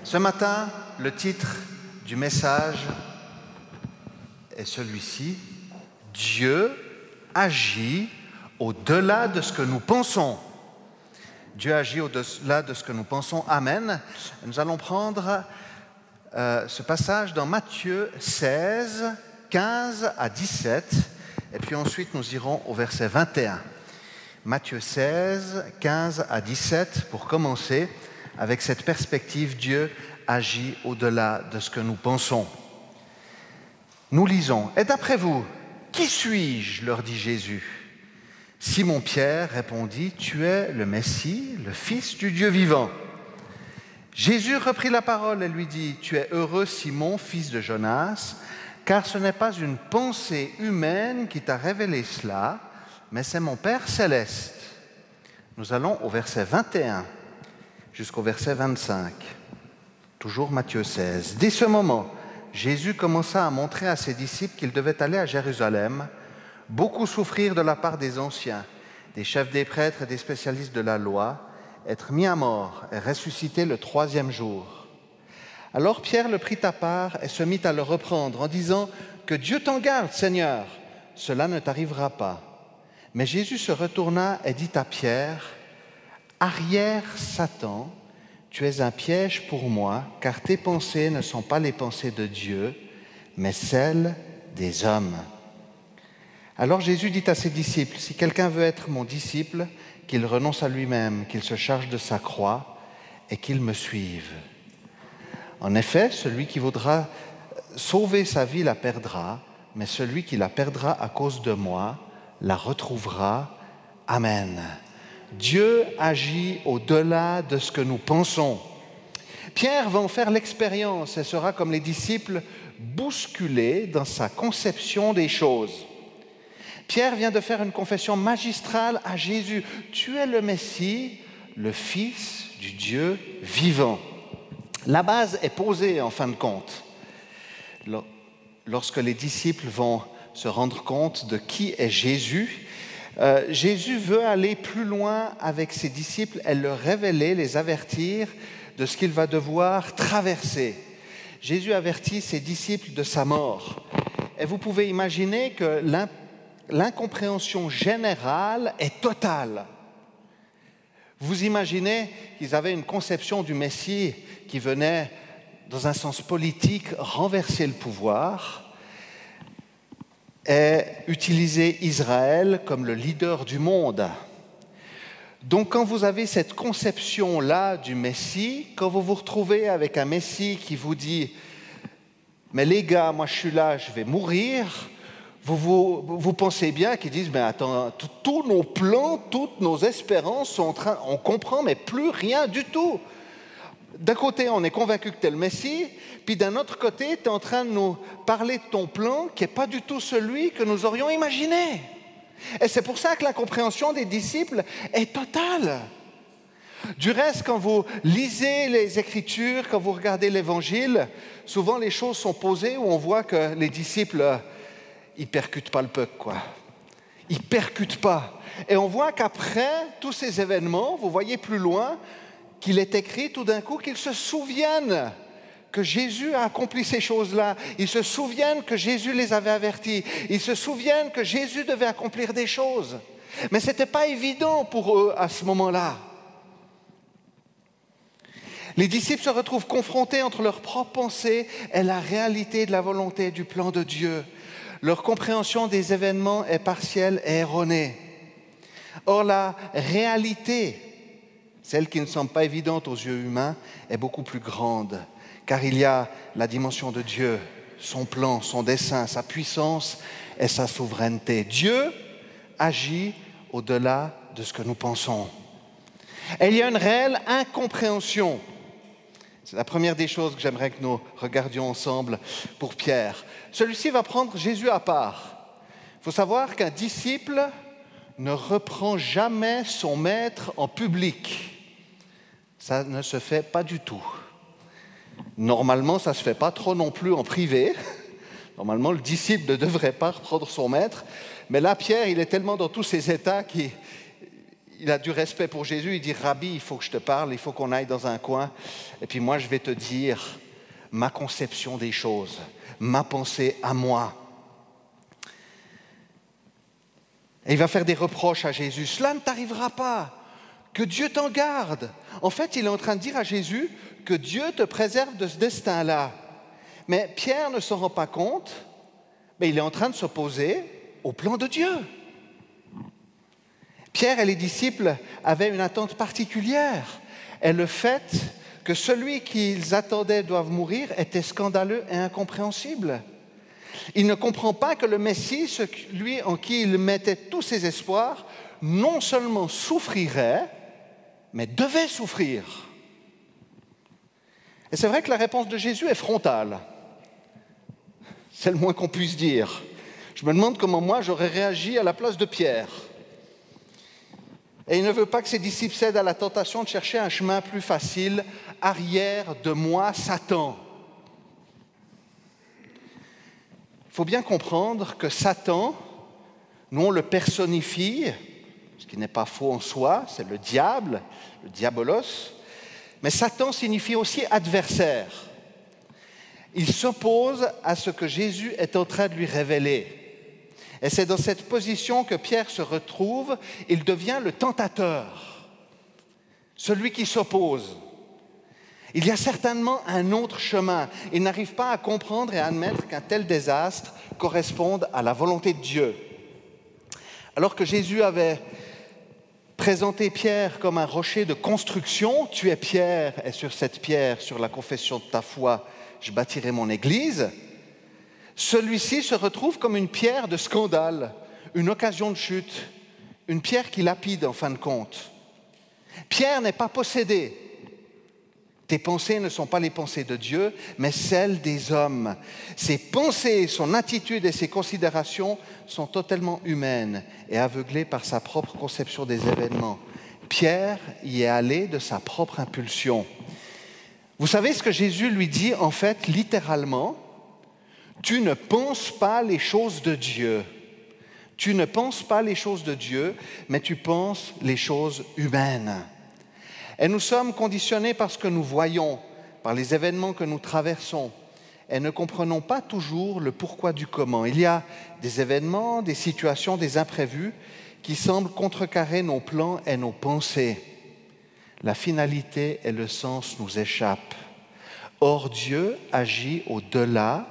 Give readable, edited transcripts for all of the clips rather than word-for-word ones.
Ce matin, le titre du message est celui-ci: Dieu agit au-delà de ce que nous pensons. Dieu agit au-delà de ce que nous pensons. Amen. Nous allons prendre ce passage dans Matthieu 16, 15 à 17, et puis ensuite nous irons au verset 21. Matthieu 16, 15 à 17, pour commencer, avec cette perspective, Dieu agit au-delà de ce que nous pensons. Nous lisons: « Et d'après vous, qui suis-je ? leur dit Jésus. Simon-Pierre répondit: « Tu es le Messie, le Fils du Dieu vivant. » Jésus reprit la parole et lui dit: « Tu es heureux, Simon, fils de Jonas, car ce n'est pas une pensée humaine qui t'a révélé cela, mais c'est mon Père céleste. » Nous allons au verset 21 jusqu'au verset 25. Toujours Matthieu 16. Dès ce moment, Jésus commença à montrer à ses disciples qu'il devait aller à Jérusalem, beaucoup souffrir de la part des anciens, des chefs des prêtres et des spécialistes de la loi, être mis à mort et ressusciter le troisième jour. Alors Pierre le prit à part et se mit à le reprendre en disant: « Que Dieu t'en garde, Seigneur, cela ne t'arrivera pas. » Mais Jésus se retourna et dit à Pierre: « Arrière, Satan, tu es un piège pour moi, car tes pensées ne sont pas les pensées de Dieu, mais celles des hommes. » Alors Jésus dit à ses disciples: « Si quelqu'un veut être mon disciple, qu'il renonce à lui-même, qu'il se charge de sa croix et qu'il me suive. En effet, celui qui voudra sauver sa vie la perdra, mais celui qui la perdra à cause de moi la retrouvera. Amen. » Dieu agit au-delà de ce que nous pensons. Pierre va en faire l'expérience et sera, comme les disciples, bousculé dans sa conception des choses. Pierre vient de faire une confession magistrale à Jésus. « Tu es le Messie, le Fils du Dieu vivant. » La base est posée en fin de compte. Lorsque les disciples vont se rendre compte de qui est Jésus, Jésus veut aller plus loin avec ses disciples et leur révéler, les avertir de ce qu'il va devoir traverser. Jésus avertit ses disciples de sa mort. Et vous pouvez imaginer que l'incompréhension générale est totale. Vous imaginez qu'ils avaient une conception du Messie qui venait, dans un sens politique, renverser le pouvoir et utiliser Israël comme le leader du monde. Donc quand vous avez cette conception-là du Messie, quand vous vous retrouvez avec un Messie qui vous dit « Mais les gars, moi je suis là, je vais mourir », vous pensez bien qu'ils disent « Mais attends, tous nos plans, toutes nos espérances sont en train... On comprend, mais plus rien du tout. » D'un côté, on est convaincu que tu es le Messie, puis d'un autre côté, tu es en train de nous parler de ton plan qui n'est pas du tout celui que nous aurions imaginé. Et c'est pour ça que la compréhension des disciples est totale. Du reste, quand vous lisez les Écritures, quand vous regardez l'Évangile, souvent les choses sont posées où on voit que les disciples, ils ne percutent pas le peuple, quoi. Ils ne percutent pas. Et on voit qu'après tous ces événements, vous voyez plus loin, qu'il est écrit tout d'un coup qu'ils se souviennent que Jésus a accompli ces choses-là. Ils se souviennent que Jésus les avait avertis. Ils se souviennent que Jésus devait accomplir des choses. Mais ce n'était pas évident pour eux à ce moment-là. Les disciples se retrouvent confrontés entre leurs propres pensées et la réalité de la volonté du plan de Dieu. Leur compréhension des événements est partielle et erronée. Or, la réalité, celle qui ne semble pas évidente aux yeux humains, est beaucoup plus grande, car il y a la dimension de Dieu, son plan, son dessein, sa puissance et sa souveraineté. Dieu agit au-delà de ce que nous pensons. Et il y a une réelle incompréhension. C'est la première des choses que j'aimerais que nous regardions ensemble pour Pierre. Celui-ci va prendre Jésus à part. Il faut savoir qu'un disciple ne reprend jamais son maître en public. Ça ne se fait pas du tout. Normalement, ça ne se fait pas trop non plus en privé. Normalement, le disciple ne devrait pas reprendre son maître. Mais là, Pierre, il est tellement dans tous ses états qu'il il a du respect pour Jésus, il dit « Rabbi, il faut que je te parle, il faut qu'on aille dans un coin, et puis moi je vais te dire ma conception des choses, ma pensée à moi. » Et il va faire des reproches à Jésus. « Cela ne t'arrivera pas, que Dieu t'en garde. » En fait, il est en train de dire à Jésus que Dieu te préserve de ce destin-là. Mais Pierre ne s'en rend pas compte, mais il est en train de s'opposer au plan de Dieu. Pierre et les disciples avaient une attente particulière. Et le fait que celui qu'ils attendaient doive mourir était scandaleux et incompréhensible. Il ne comprend pas que le Messie, celui en qui il mettait tous ses espoirs, non seulement souffrirait, mais devait souffrir. Et c'est vrai que la réponse de Jésus est frontale. C'est le moins qu'on puisse dire. Je me demande comment moi j'aurais réagi à la place de Pierre. Et il ne veut pas que ses disciples cèdent à la tentation de chercher un chemin plus facile, arrière de moi, Satan. Il faut bien comprendre que Satan, nous on le personnifie, ce qui n'est pas faux en soi, c'est le diable, le diabolos, mais Satan signifie aussi adversaire. Il s'oppose à ce que Jésus est en train de lui révéler. Et c'est dans cette position que Pierre se retrouve, il devient le tentateur, celui qui s'oppose. Il y a certainement un autre chemin. Il n'arrive pas à comprendre et à admettre qu'un tel désastre corresponde à la volonté de Dieu. Alors que Jésus avait présenté Pierre comme un rocher de construction, tu es Pierre, et sur cette pierre, sur la confession de ta foi, je bâtirai mon église, celui-ci se retrouve comme une pierre de scandale, une occasion de chute, une pierre qui lapide en fin de compte. Pierre n'est pas possédé. Tes pensées ne sont pas les pensées de Dieu, mais celles des hommes. Ses pensées, son attitude et ses considérations sont totalement humaines et aveuglées par sa propre conception des événements. Pierre y est allé de sa propre impulsion. Vous savez ce que Jésus lui dit en fait littéralement ? Tu ne penses pas les choses de Dieu. Tu ne penses pas les choses de Dieu, mais tu penses les choses humaines. Et nous sommes conditionnés par ce que nous voyons, par les événements que nous traversons, et ne comprenons pas toujours le pourquoi du comment. Il y a des événements, des situations, des imprévus qui semblent contrecarrer nos plans et nos pensées. La finalité et le sens nous échappent. Or, Dieu agit au-delà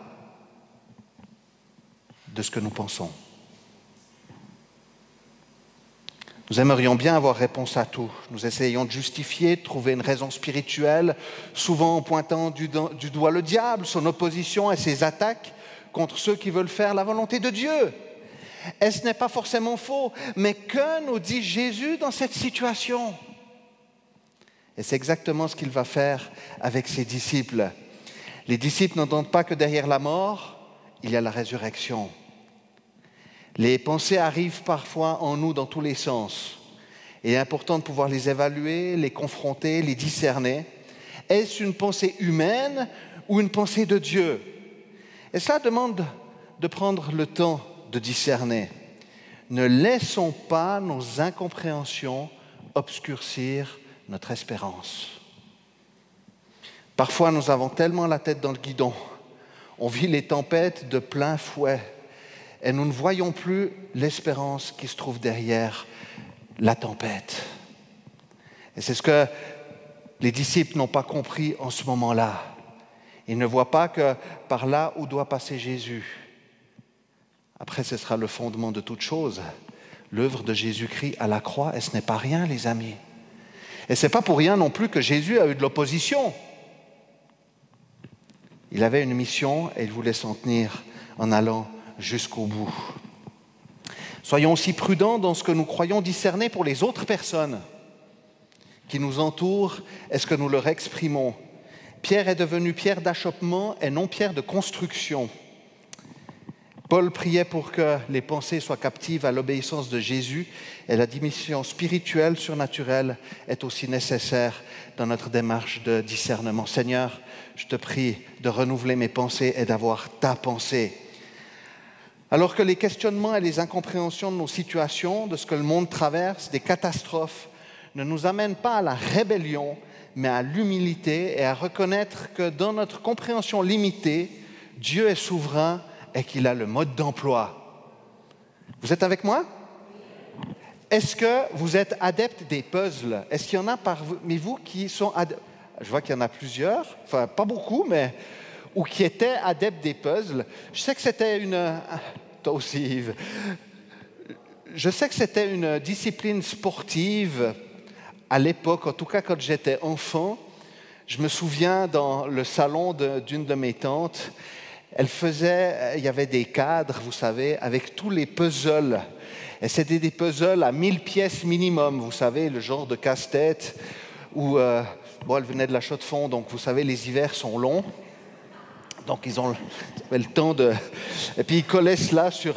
de ce que nous pensons. Nous aimerions bien avoir réponse à tout. Nous essayons de justifier, de trouver une raison spirituelle, souvent en pointant du doigt le diable, son opposition et ses attaques contre ceux qui veulent faire la volonté de Dieu. Et ce n'est pas forcément faux, mais que nous dit Jésus dans cette situation ? Et c'est exactement ce qu'il va faire avec ses disciples. Les disciples n'entendent pas que derrière la mort, il y a la résurrection. Les pensées arrivent parfois en nous dans tous les sens. Il est important de pouvoir les évaluer, les confronter, les discerner. Est-ce une pensée humaine ou une pensée de Dieu ? Et cela demande de prendre le temps de discerner. Ne laissons pas nos incompréhensions obscurcir notre espérance. Parfois, nous avons tellement la tête dans le guidon. On vit les tempêtes de plein fouet. Et nous ne voyons plus l'espérance qui se trouve derrière la tempête. Et c'est ce que les disciples n'ont pas compris en ce moment-là. Ils ne voient pas que par là où doit passer Jésus. Après, ce sera le fondement de toute chose. L'œuvre de Jésus-Christ à la croix, et ce n'est pas rien, les amis. Et ce n'est pas pour rien non plus que Jésus a eu de l'opposition. Il avait une mission et il voulait s'en tenir en allant jusqu'au bout. Soyons aussi prudents dans ce que nous croyons discerner pour les autres personnes qui nous entourent et ce que nous leur exprimons. Pierre est devenu pierre d'achoppement et non pierre de construction. Paul priait pour que les pensées soient captives à l'obéissance de Jésus et la dimension spirituelle, surnaturelle est aussi nécessaire dans notre démarche de discernement. Seigneur, je te prie de renouveler mes pensées et d'avoir ta pensée. Alors que les questionnements et les incompréhensions de nos situations, de ce que le monde traverse, des catastrophes, ne nous amènent pas à la rébellion, mais à l'humilité et à reconnaître que dans notre compréhension limitée, Dieu est souverain et qu'il a le mode d'emploi. Vous êtes avec moi? Est-ce que vous êtes adepte des puzzles? Est-ce qu'il y en a parmi vous qui sont adeptes? Je vois qu'il y en a plusieurs, enfin pas beaucoup, mais ou qui étaient adeptes des puzzles. Je sais que c'était toi aussi Yves. Je sais que c'était une discipline sportive à l'époque, en tout cas quand j'étais enfant. Je me souviens dans le salon d'une de mes tantes, il y avait des cadres, vous savez, avec tous les puzzles. Et c'était des puzzles à 1000 pièces minimum, vous savez, le genre de casse-tête où, elle venait de la Chaux-de-Fonds, donc vous savez, les hivers sont longs. Donc ils avaient le temps de... Et puis ils collaient cela sur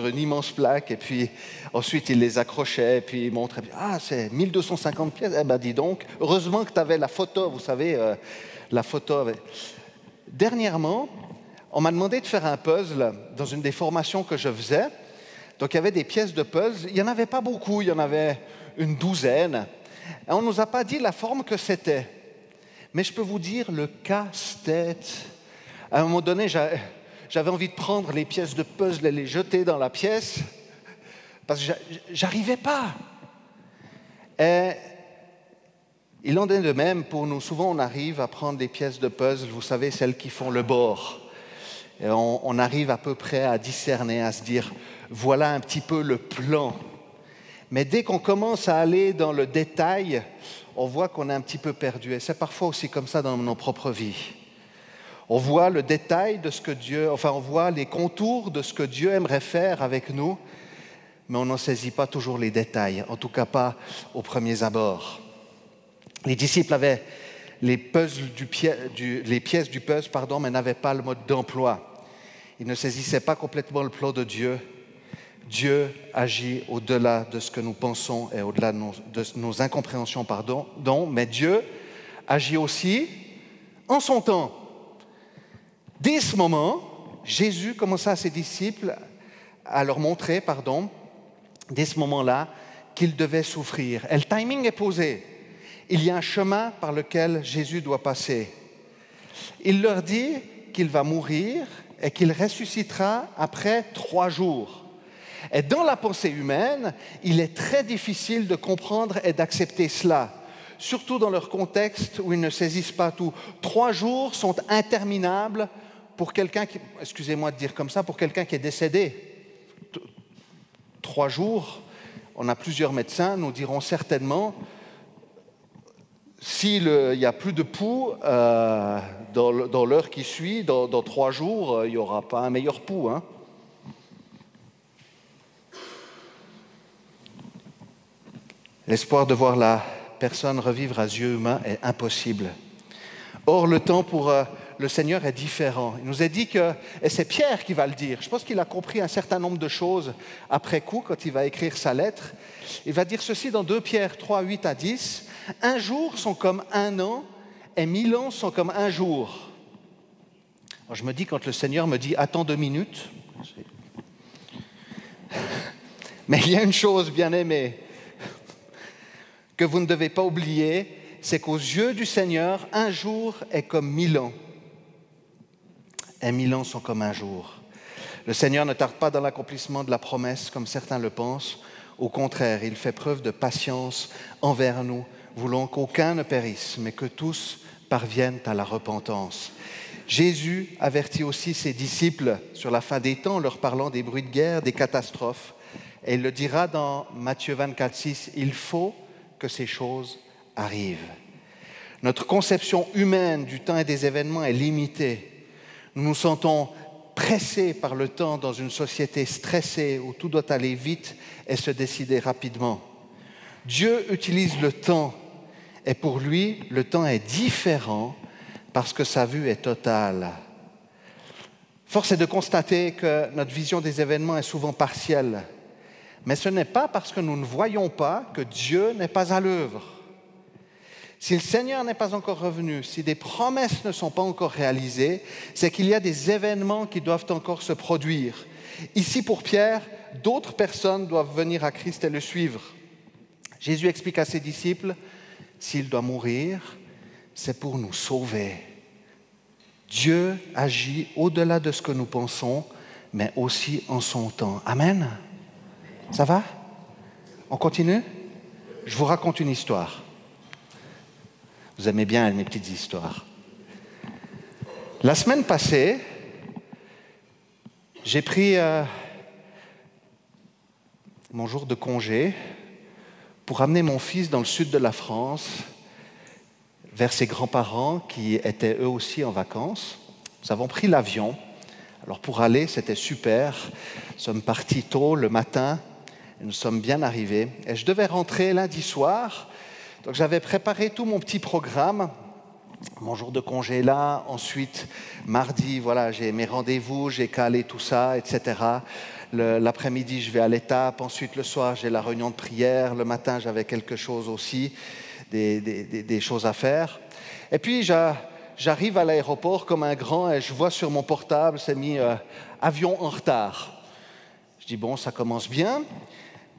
une immense plaque, et puis ensuite ils les accrochaient, et puis ils montraient, c'est 1250 pièces, eh ben dis donc, heureusement que tu avais la photo, vous savez, la photo. Dernièrement, on m'a demandé de faire un puzzle dans une des formations que je faisais, donc il y avait des pièces de puzzle, il n'y en avait pas beaucoup, il y en avait une douzaine, et on ne nous a pas dit la forme que c'était. Mais je peux vous dire, le casse-tête, à un moment donné, j'avais envie de prendre les pièces de puzzle et les jeter dans la pièce, parce que j'arrivais pas. Et il en est de même pour nous. Souvent, on arrive à prendre des pièces de puzzle, vous savez, celles qui font le bord. Et on arrive à peu près à discerner, à se dire, voilà un petit peu le plan. Mais dès qu'on commence à aller dans le détail, on voit qu'on est un petit peu perdu. Et c'est parfois aussi comme ça dans nos propres vies. On voit le détail de ce que on voit les contours de ce que Dieu aimerait faire avec nous, mais on n'en saisit pas toujours les détails, en tout cas pas aux premiers abords. Les disciples avaient les pièces du puzzle, mais n'avaient pas le mode d'emploi. Ils ne saisissaient pas complètement le plan de Dieu. Dieu agit au-delà de ce que nous pensons et au-delà de nos incompréhensions, mais Dieu agit aussi en son temps. Dès ce moment, Jésus commença à ses disciples à leur montrer, dès ce moment-là, qu'ils devaient souffrir. Et le timing est posé. Il y a un chemin par lequel Jésus doit passer. Il leur dit qu'il va mourir et qu'il ressuscitera après 3 jours. Et dans la pensée humaine, il est très difficile de comprendre et d'accepter cela, surtout dans leur contexte où ils ne saisissent pas tout. 3 jours sont interminables pour quelqu'un qui, excusez-moi de dire comme ça, pour quelqu'un qui est décédé. 3 jours, on a plusieurs médecins, nous diront certainement, s'il n'y a plus de pouls dans l'heure qui suit, dans 3 jours, il n'y aura pas un meilleur pouls, hein. L'espoir de voir la personne revivre à yeux humains est impossible. Or, le temps pour le Seigneur est différent. Il nous a dit que, et c'est Pierre qui va le dire, je pense qu'il a compris un certain nombre de choses après coup, quand il va écrire sa lettre. Il va dire ceci dans 2 Pierre 3, 8 à 10. « Un jour sont comme 1 an, et 1000 ans sont comme 1 jour. » Alors, je me dis, quand le Seigneur me dit « attends 2 minutes », mais il y a une chose, bien-aimée, que vous ne devez pas oublier, c'est qu'aux yeux du Seigneur, 1 jour est comme 1000 ans. Et 1000 ans sont comme 1 jour. Le Seigneur ne tarde pas dans l'accomplissement de la promesse, comme certains le pensent. Au contraire, il fait preuve de patience envers nous, voulant qu'aucun ne périsse, mais que tous parviennent à la repentance. Jésus avertit aussi ses disciples sur la fin des temps, leur parlant des bruits de guerre, des catastrophes. Et il le dira dans Matthieu 24, 6, « Il faut que ces choses arrivent. » Notre conception humaine du temps et des événements est limitée. Nous nous sentons pressés par le temps dans une société stressée où tout doit aller vite et se décider rapidement. Dieu utilise le temps et pour lui, le temps est différent parce que sa vue est totale. Force est de constater que notre vision des événements est souvent partielle. Mais ce n'est pas parce que nous ne voyons pas que Dieu n'est pas à l'œuvre. Si le Seigneur n'est pas encore revenu, si des promesses ne sont pas encore réalisées, c'est qu'il y a des événements qui doivent encore se produire. Ici, pour Pierre, d'autres personnes doivent venir à Christ et le suivre. Jésus explique à ses disciples, s'il doit mourir, c'est pour nous sauver. Dieu agit au-delà de ce que nous pensons, mais aussi en son temps. Amen. Ça va? On continue? Je vous raconte une histoire. Vous aimez bien mes petites histoires. La semaine passée, j'ai pris mon jour de congé pour amener mon fils dans le sud de la France, vers ses grands-parents qui étaient eux aussi en vacances. Nous avons pris l'avion. Alors pour aller, c'était super. Nous sommes partis tôt le matin et nous sommes bien arrivés. Et je devais rentrer lundi soir. Donc j'avais préparé tout mon petit programme. Mon jour de congé là, ensuite mardi, voilà, j'ai mes rendez-vous, j'ai calé tout ça, etc. L'après-midi, je vais à l'étape. Ensuite, le soir, j'ai la réunion de prière. Le matin, j'avais quelque chose aussi, des choses à faire. Et puis, j'arrive à l'aéroport comme un grand et je vois sur mon portable, c'est mis avion en retard. Je dis, bon, ça commence bien.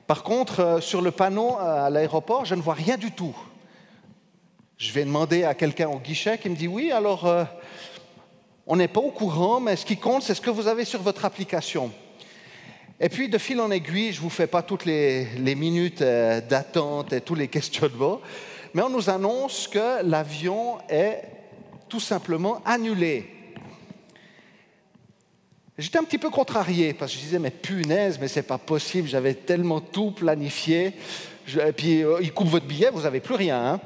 Par contre, sur le panneau à l'aéroport, je ne vois rien du tout. Je vais demander à quelqu'un au guichet qui me dit, oui, alors, on n'est pas au courant, mais ce qui compte, c'est ce que vous avez sur votre application. Et puis, de fil en aiguille, je ne vous fais pas toutes les minutes d'attente et tous les questionnements, mais on nous annonce que l'avion est tout simplement annulé. J'étais un petit peu contrarié parce que je disais, mais punaise, mais c'est pas possible, j'avais tellement tout planifié. Et puis, ils coupent votre billet, vous n'avez plus rien. Hein.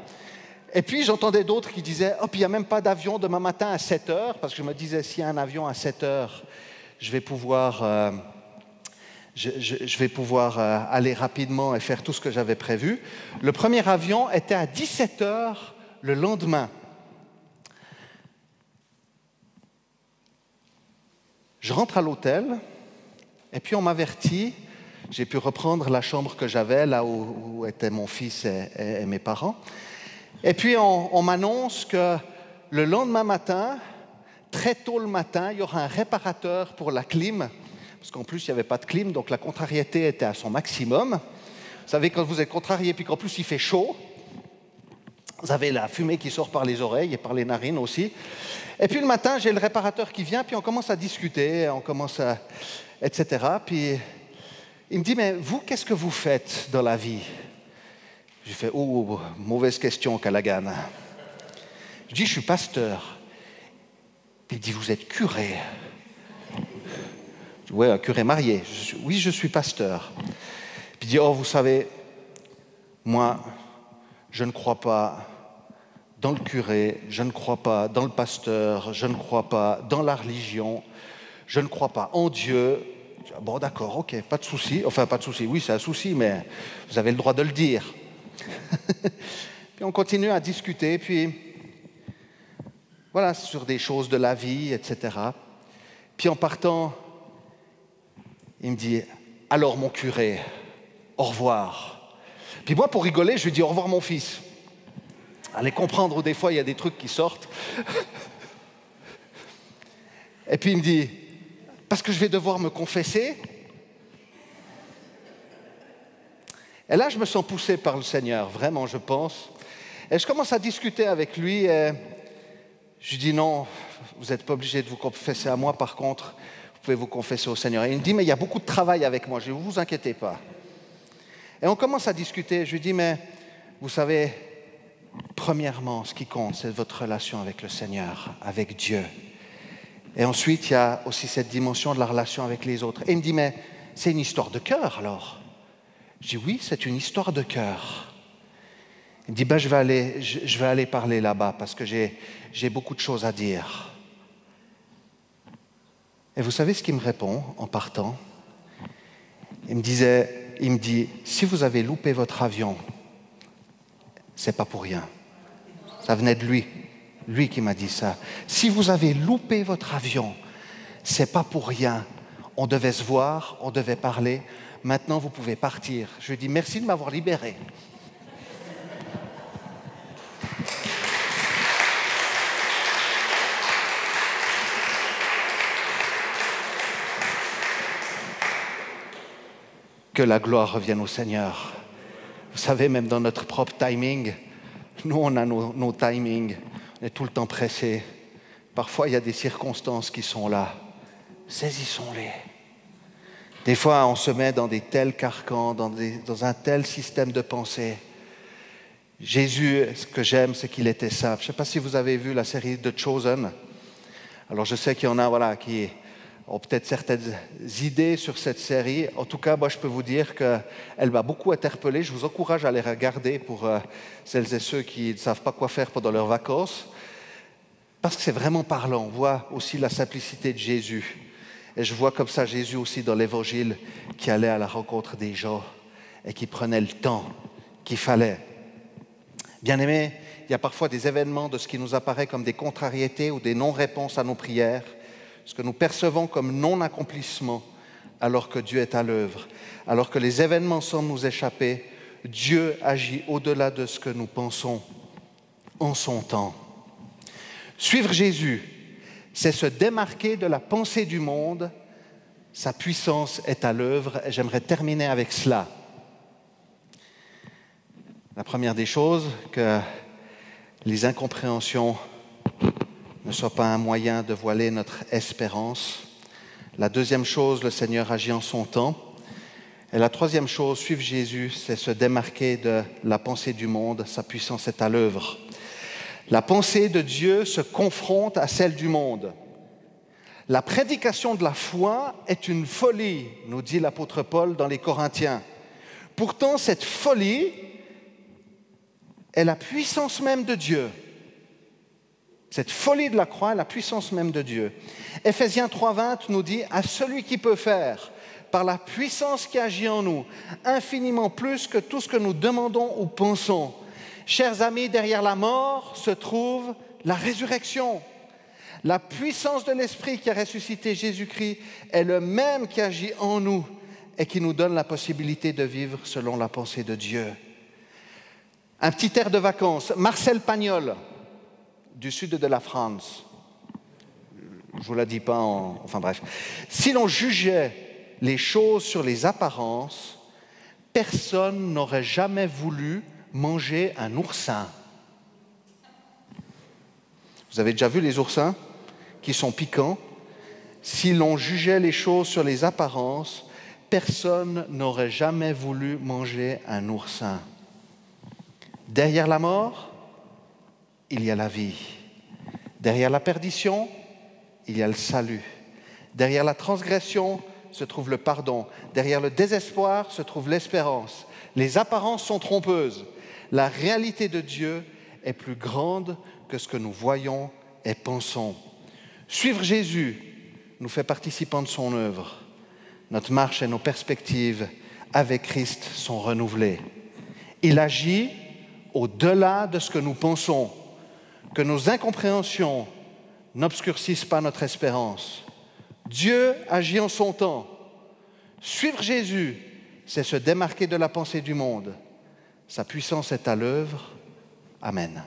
Et puis, j'entendais d'autres qui disaient, oh, puis il n'y a même pas d'avion demain matin à 7 heures, parce que je me disais, s'il y a un avion à 7 heures, je vais pouvoir aller rapidement et faire tout ce que j'avais prévu. Le premier avion était à 17 heures le lendemain. Je rentre à l'hôtel et puis on m'avertit, j'ai pu reprendre la chambre que j'avais, là où étaient mon fils et mes parents. Et puis on m'annonce que le lendemain matin, très tôt le matin, il y aura un réparateur pour la clim, parce qu'en plus il n'y avait pas de clim, donc la contrariété était à son maximum. Vous savez, quand vous êtes contrarié puis qu'en plus il fait chaud, vous avez la fumée qui sort par les oreilles et par les narines aussi. Et puis le matin, j'ai le réparateur qui vient, puis on commence à discuter, etc. Puis il me dit, mais vous, qu'est-ce que vous faites dans la vie? J'ai fait, oh, mauvaise question, Callaghan. Je dis, je suis pasteur. Puis il dit, vous êtes curé? Je dis, ouais, un curé marié. Oui, je suis pasteur. Puis il dit, oh, vous savez, moi, je ne crois pas dans le curé, je ne crois pas dans le pasteur, je ne crois pas dans la religion, je ne crois pas en Dieu. Bon, d'accord, ok, pas de souci. Enfin, pas de souci, oui, c'est un souci, mais vous avez le droit de le dire. Puis on continue à discuter, puis voilà, sur des choses de la vie, etc. Puis en partant, il me dit, alors mon curé, au revoir. Puis moi, pour rigoler, je lui dis, au revoir mon fils. Allez comprendre où des fois il y a des trucs qui sortent. Et puis il me dit, parce que je vais devoir me confesser. Et là, je me sens poussé par le Seigneur, vraiment, je pense. Et je commence à discuter avec lui. Et je lui dis, non, vous n'êtes pas obligé de vous confesser à moi, par contre, vous pouvez vous confesser au Seigneur. Et il me dit, mais il y a beaucoup de travail avec moi, je dis, vous inquiétez pas. Et on commence à discuter. Je lui dis, mais vous savez, premièrement, ce qui compte, c'est votre relation avec le Seigneur, avec Dieu. Et ensuite, il y a aussi cette dimension de la relation avec les autres. Et il me dit, mais c'est une histoire de cœur, alors? Je dis, oui, c'est une histoire de cœur. Il me dit, ben, je vais aller parler là-bas parce que j'ai beaucoup de choses à dire. Et vous savez ce qu'il me répond en partant? Il me dit, si vous avez loupé votre avion, c'est pas pour rien. Ça venait de lui qui m'a dit ça. Si vous avez loupé votre avion, c'est pas pour rien. On devait se voir, on devait parler. Maintenant, vous pouvez partir. Je lui dis merci de m'avoir libéré. Que la gloire revienne au Seigneur. Vous savez, même dans notre propre timing, nous, on a nos timings. On est tout le temps pressés. Parfois, il y a des circonstances qui sont là. Saisissons-les. Des fois, on se met dans des tels carcans, dans un tel système de pensée. Jésus, ce que j'aime, c'est qu'il était simple. Je ne sais pas si vous avez vu la série The Chosen. Alors, je sais qu'il y en a qui ont peut-être certaines idées sur cette série. En tout cas, moi, je peux vous dire qu'elle m'a beaucoup interpellé. Je vous encourage à les regarder pour celles et ceux qui ne savent pas quoi faire pendant leurs vacances. Parce que c'est vraiment parlant. On voit aussi la simplicité de Jésus. Et je vois comme ça Jésus aussi dans l'Évangile qui allait à la rencontre des gens et qui prenait le temps qu'il fallait. Bien-aimés, il y a parfois des événements de ce qui nous apparaît comme des contrariétés ou des non-réponses à nos prières, ce que nous percevons comme non-accomplissement alors que Dieu est à l'œuvre. Alors que les événements semblent nous échapper, Dieu agit au-delà de ce que nous pensons en son temps. Suivre Jésus, c'est se démarquer de la pensée du monde. Sa puissance est à l'œuvre et j'aimerais terminer avec cela. La première des choses, que les incompréhensions ne soient pas un moyen de voiler notre espérance. La deuxième chose, le Seigneur agit en son temps. Et la troisième chose, suivre Jésus, c'est se démarquer de la pensée du monde. Sa puissance est à l'œuvre. La pensée de Dieu se confronte à celle du monde. La prédication de la foi est une folie, nous dit l'apôtre Paul dans les Corinthiens. Pourtant, cette folie est la puissance même de Dieu. Cette folie de la croix est la puissance même de Dieu. Éphésiens 3,20 nous dit « À celui qui peut faire, par la puissance qui agit en nous, infiniment plus que tout ce que nous demandons ou pensons. » Chers amis, derrière la mort se trouve la résurrection. La puissance de l'Esprit qui a ressuscité Jésus-Christ est le même qui agit en nous et qui nous donne la possibilité de vivre selon la pensée de Dieu. Un petit air de vacances. Marcel Pagnol, du sud de la France. Je ne vous la dis pas enfin bref. Si l'on jugeait les choses sur les apparences, personne n'aurait jamais voulu manger un oursin. Vous avez déjà vu les oursins qui sont piquants? Si l'on jugeait les choses sur les apparences, personne n'aurait jamais voulu manger un oursin. Derrière la mort, il y a la vie. Derrière la perdition, il y a le salut. Derrière la transgression se trouve le pardon. Derrière le désespoir se trouve l'espérance. Les apparences sont trompeuses. La réalité de Dieu est plus grande que ce que nous voyons et pensons. Suivre Jésus nous fait participants de son œuvre. Notre marche et nos perspectives avec Christ sont renouvelées. Il agit au-delà de ce que nous pensons, que nos incompréhensions n'obscurcissent pas notre espérance. Dieu agit en son temps. Suivre Jésus, c'est se démarquer de la pensée du monde. Sa puissance est à l'œuvre. Amen.